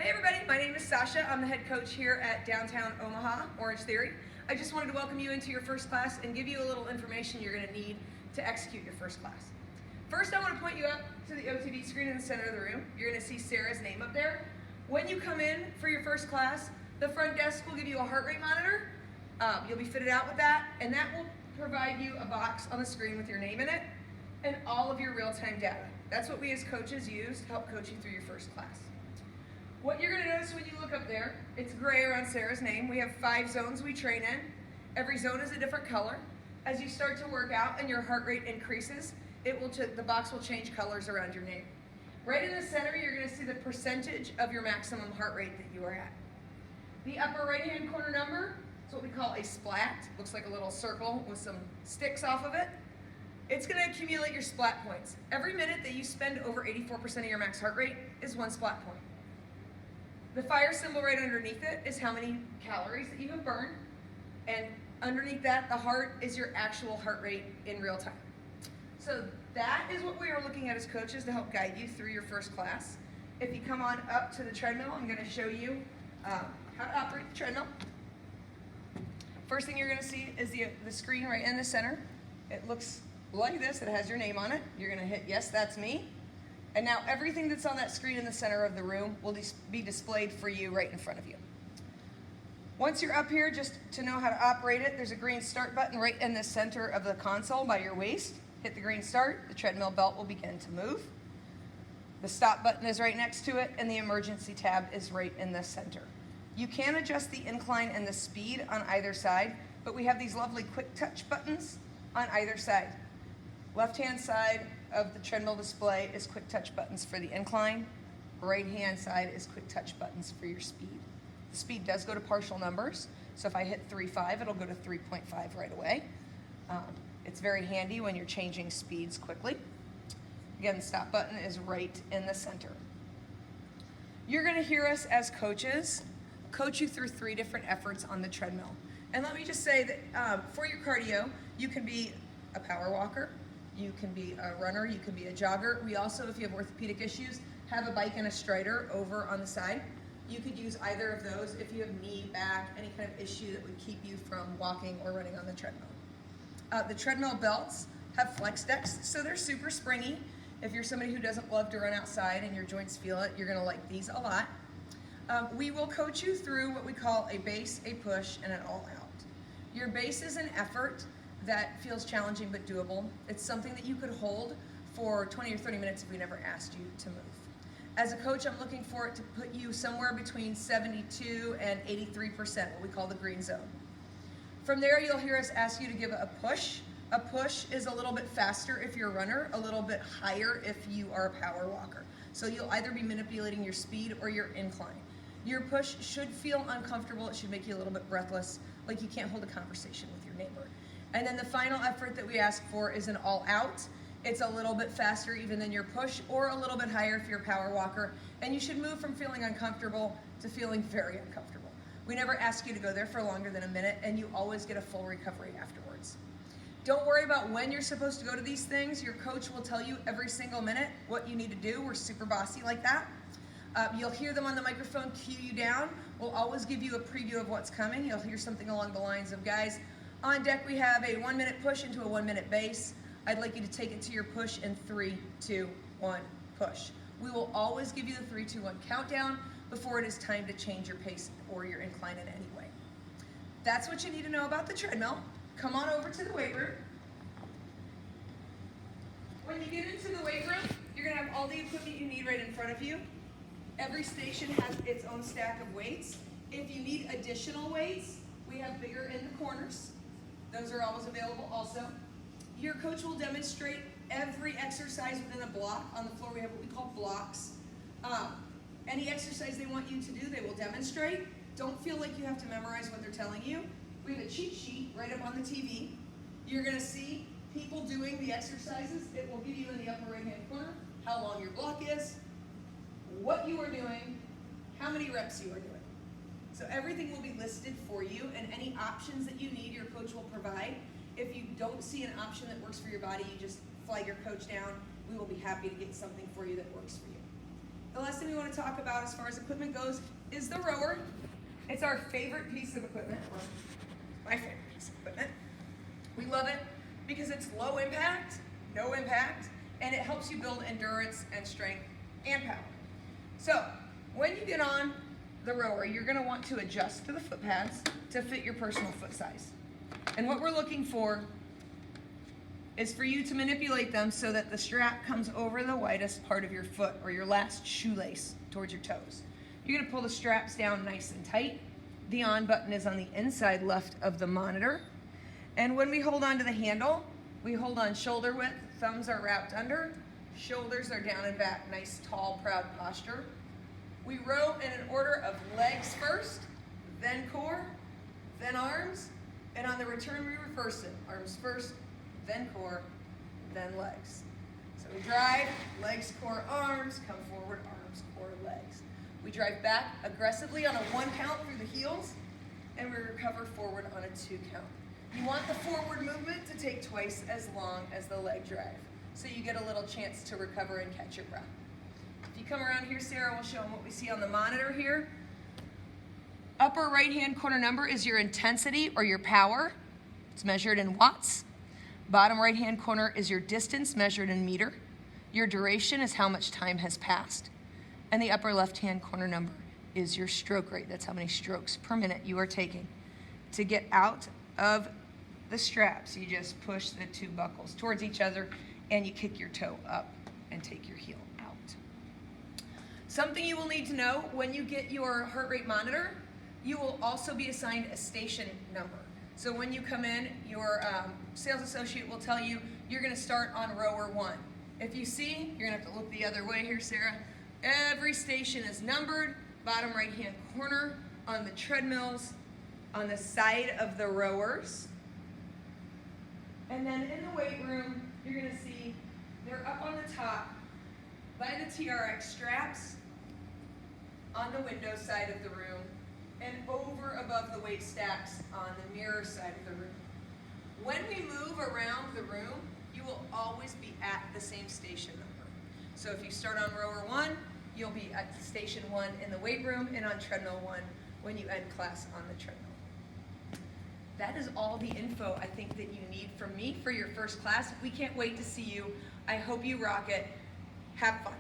Hey everybody, my name is Sasha. I'm the head coach here at downtown Omaha, Orange Theory. I just wanted to welcome you into your first class and give you a little information you're going to need to execute your first class. First, I want to point you up to the OTF screen in the center of the room. You're going to see Sarah's name up there. When you come in for your first class, the front desk will give you a heart rate monitor. You'll be fitted out with that, and that will provide you a box on the screen with your name in it and all of your real-time data. That's what we as coaches use to help coach you through your first class. What you're going to notice when you look up there, it's gray around Sarah's name. We have 5 zones we train in. Every zone is a different color. As you start to work out and your heart rate increases, the box will change colors around your name. Right in the center, you're going to see the percentage of your maximum heart rate that you are at. The upper right-hand corner number is what we call a splat. Looks like a little circle with some sticks off of it. It's going to accumulate your splat points. Every minute that you spend over 84% of your max heart rate is 1 splat point. The fire symbol right underneath it is how many calories that you have burned, and underneath that, the heart is your actual heart rate in real time. So that is what we are looking at as coaches to help guide you through your first class. If you come on up to the treadmill, I'm going to show you how to operate the treadmill. First thing you're going to see is the screen right in the center. It looks like this. It has your name on it. You're going to hit yes, that's me. And now everything that's on that screen in the center of the room will be displayed for you right in front of you. Once you're up here, just to know how to operate it, there's a green start button right in the center of the console by your waist. Hit the green start, the treadmill belt will begin to move. The stop button is right next to it, and the emergency tab is right in the center. You can adjust the incline and the speed on either side, but we have these lovely quick touch buttons on either side. Left-hand side of the treadmill display is quick touch buttons for the incline. Right-hand side is quick touch buttons for your speed. The speed does go to partial numbers, so if I hit 3.5, it'll go to 3.5 right away. It's very handy when you're changing speeds quickly. Again, the stop button is right in the center. You're going to hear us as coaches coach you through 3 different efforts on the treadmill. And let me just say that for your cardio, you can be a power walker, you can be a runner, you can be a jogger. We also, if you have orthopedic issues, have a bike and a strider over on the side. You could use either of those if you have knee, back, any kind of issue that would keep you from walking or running on the treadmill. The treadmill belts have flex decks, so they're super springy. If you're somebody who doesn't love to run outside and your joints feel it, you're gonna like these a lot. We will coach you through what we call a base, a push, and an all out. Your base is an effort that feels challenging but doable. It's something that you could hold for 20 or 30 minutes if we never asked you to move. As a coach, I'm looking for it to put you somewhere between 72 and 83%, what we call the green zone. From there, you'll hear us ask you to give a push. A push is a little bit faster if you're a runner, a little bit higher if you are a power walker. So you'll either be manipulating your speed or your incline. Your push should feel uncomfortable. It should make you a little bit breathless, like you can't hold a conversation with your neighbor. And then the final effort that we ask for is an all out. It's a little bit faster even than your push, or a little bit higher if you're a power walker. And you should move from feeling uncomfortable to feeling very uncomfortable. We never ask you to go there for longer than a minute, and you always get a full recovery afterwards. Don't worry about when you're supposed to go to these things. Your coach will tell you every single minute what you need to do. We're super bossy like that. You'll hear them on the microphone cue you down. We'll always give you a preview of what's coming. You'll hear something along the lines of, guys, on deck we have a 1-minute push into a 1-minute base. I'd like you to take it to your push in 3, 2, 1, push. We will always give you the 3, 2, 1 countdown before it is time to change your pace or your incline in any way. That's what you need to know about the treadmill. Come on over to the weight room. When you get into the weight room, you're going to have all the equipment you need right in front of you. Every station has its own stack of weights. If you need additional weights, we have bigger in the corners. Those are always available also. Your coach will demonstrate every exercise within a block. On the floor we have what we call blocks. Any exercise they want you to do, they will demonstrate. Don't feel like you have to memorize what they're telling you. We have a cheat sheet right up on the TV. You're going to see people doing the exercises. It will give you in the upper right-hand corner how long your block is, what you are doing, how many reps you are doing. So everything will be listed for you, and any options that you need, your coach will provide. If you don't see an option that works for your body, you just flag your coach down. We will be happy to get something for you that works for you. the last thing we want to talk about as far as equipment goes is the rower. It's our favorite piece of equipment, or my favorite piece of equipment. We love it because it's low impact, no impact, and it helps you build endurance and strength and power. So when you get on the rower, you're going to want to adjust to the foot pads to fit your personal foot size. And what we're looking for is for you to manipulate them so that the strap comes over the widest part of your foot, or your last shoelace, towards your toes. You're going to pull the straps down nice and tight. The on button is on the inside left of the monitor. And when we hold on to the handle, we hold on shoulder width, thumbs are wrapped under, shoulders are down and back, nice, tall, proud posture. We row in an order of legs first, then core, then arms, and on the return we reverse it. Arms first, then core, then legs. So we drive, legs, core, arms, come forward, arms, core, legs. We drive back aggressively on a 1 count through the heels, and we recover forward on a 2 count. You want the forward movement to take twice as long as the leg drive, so you get a little chance to recover and catch your breath. If you come around here, Sarah will show them what we see on the monitor here. Upper right-hand corner number is your intensity or your power. It's measured in watts. Bottom right-hand corner is your distance measured in meter. Your duration is how much time has passed. And the upper left-hand corner number is your stroke rate. That's how many strokes per minute you are taking. To get out of the straps, you just push the 2 buckles towards each other and you kick your toe up and take your heel out. Something you will need to know: when you get your heart rate monitor, you will also be assigned a station number. So when you come in, your sales associate will tell you you're going to start on rower 1. If you see, you're going to have to look the other way here, Sarah. Every station is numbered, bottom right-hand corner, on the treadmills, on the side of the rowers. And then in the weight room, you're going to see they're up on the top by the TRX straps, on the window side of the room, and over above the weight stacks on the mirror side of the room. When we move around the room, you will always be at the same station number. So if you start on rower 1, you'll be at station 1 in the weight room and on treadmill 1 when you end class on the treadmill. That is all the info I think that you need from me for your first class. We can't wait to see you. I hope you rock it. Have fun.